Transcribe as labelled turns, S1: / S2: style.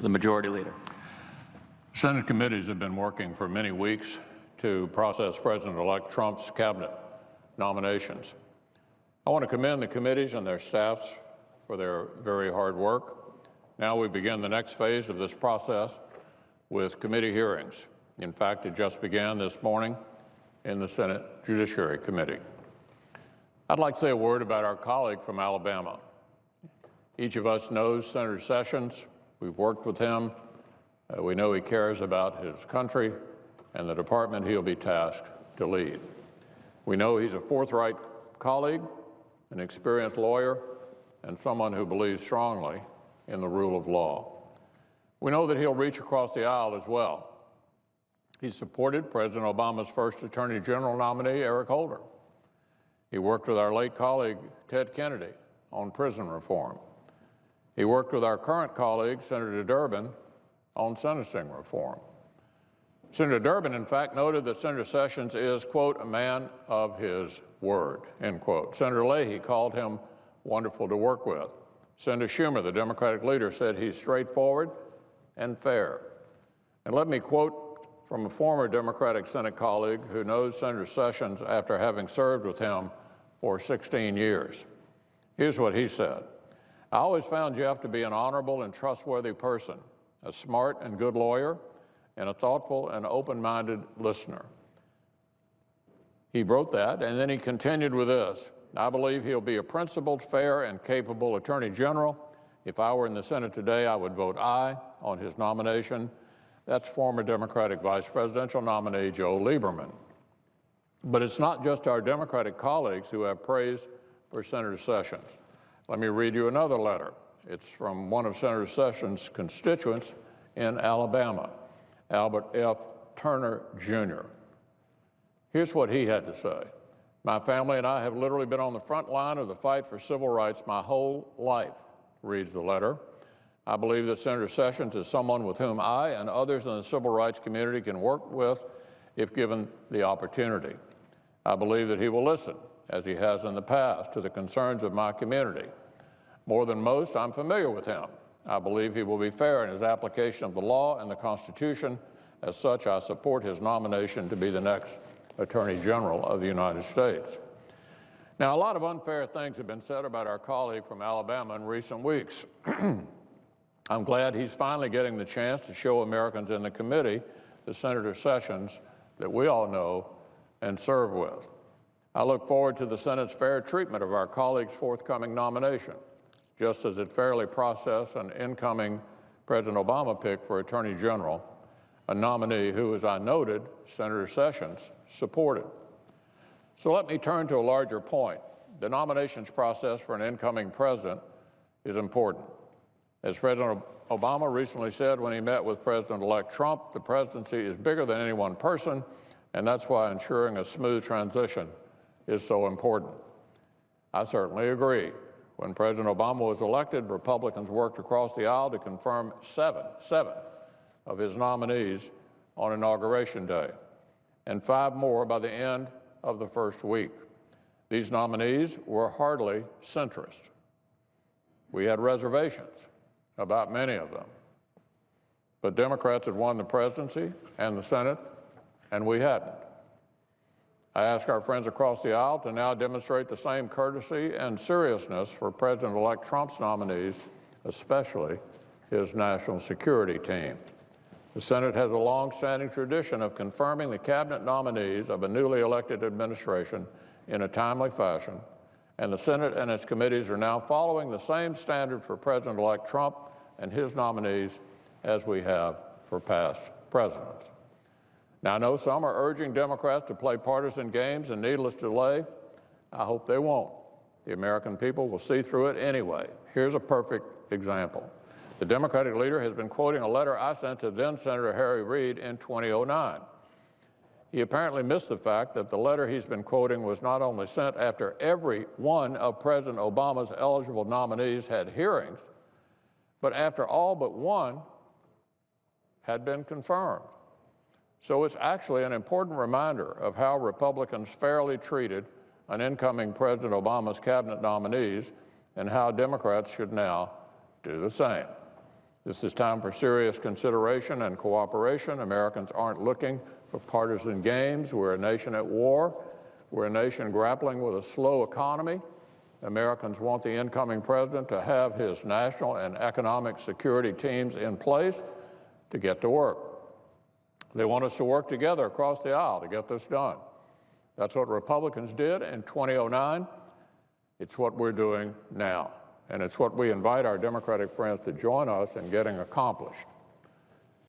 S1: The Majority Leader.
S2: Senate committees have been working for many weeks to process President-elect Trump's cabinet nominations. I want to commend the committees and their staffs for their very hard work. Now we begin the next phase of this process with committee hearings. In fact, it just began this morning in the Senate Judiciary Committee. I'd like to say a word about our colleague from Alabama. Each of us knows Senator Sessions. We've worked with him. We know he cares about his country and the department he'll be tasked to lead. We know he's a forthright colleague, an experienced lawyer, and someone who believes strongly in the rule of law. We know that he'll reach across the aisle as well. He supported President Obama's first Attorney General nominee, Eric Holder. He worked with our late colleague, Ted Kennedy, on prison reform. He worked with our current colleague, Senator Durbin, on sentencing reform. Senator Durbin, in fact, noted that Senator Sessions is, quote, a man of his word, end quote. Senator Leahy called him wonderful to work with. Senator Schumer, the Democratic leader, said he's straightforward and fair. And let me quote from a former Democratic Senate colleague who knows Senator Sessions after having served with him for 16 years. Here's what he said. I always found Jeff to be an honorable and trustworthy person, a smart and good lawyer, and a thoughtful and open-minded listener. He wrote that, and then he continued with this. I believe he'll be a principled, fair, and capable Attorney General. If I were in the Senate today, I would vote aye on his nomination. That's former Democratic Vice Presidential nominee Joe Lieberman. But it's not just our Democratic colleagues who have praise for Senator Sessions. Let me read you another letter. It's from one of Senator Sessions' constituents in Alabama, Albert F. Turner, Jr. Here's what he had to say. My family and I have literally been on the front line of the fight for civil rights my whole life, reads the letter. I believe that Senator Sessions is someone with whom I and others in the civil rights community can work with if given the opportunity. I believe that he will listen, as he has in the past, to the concerns of my community. More than most, I'm familiar with him. I believe he will be fair in his application of the law and the Constitution. As such, I support his nomination to be the next Attorney General of the United States. Now, a lot of unfair things have been said about our colleague from Alabama in recent weeks. I'm glad he's finally getting the chance to show Americans in the committee the Senator Sessions that we all know and serve with. I look forward to the Senate's fair treatment of our colleague's forthcoming nomination, just as it fairly processed an incoming President Obama pick for Attorney General, a nominee who, as I noted, Senator Sessions supported. So let me turn to a larger point. The nominations process for an incoming president is important. As President Obama recently said when he met with President-elect Trump, the presidency is bigger than any one person, and that's why ensuring a smooth transition is so important. I certainly agree. When President Obama was elected, Republicans worked across the aisle to confirm seven of his nominees on Inauguration Day, and 5 more by the end of the first week. These nominees were hardly centrist. We had reservations about many of them. But Democrats had won the presidency and the Senate, and we hadn't. I ask our friends across the aisle to now demonstrate the same courtesy and seriousness for President-elect Trump's nominees, especially his national security team. The Senate has a long-standing tradition of confirming the cabinet nominees of a newly elected administration in a timely fashion, and the Senate and its committees are now following the same standard for President-elect Trump and his nominees as we have for past presidents. Now, I know some are urging Democrats to play partisan games and needless delay. I hope they won't. The American people will see through it anyway. Here's a perfect example. The Democratic leader has been quoting a letter I sent to then-Senator Harry Reid in 2009. He apparently missed the fact that the letter he's been quoting was not only sent after every one of President Obama's eligible nominees had hearings, but after all but one had been confirmed. So it's actually an important reminder of how Republicans fairly treated an incoming President Obama's cabinet nominees and how Democrats should now do the same. This is time for serious consideration and cooperation. Americans aren't looking for partisan games. We're a nation at war. We're a nation grappling with a slow economy. Americans want the incoming president to have his national and economic security teams in place to get to work. They want us to work together across the aisle to get this done. That's what Republicans did in 2009. It's what we're doing now. And it's what we invite our Democratic friends to join us in getting accomplished.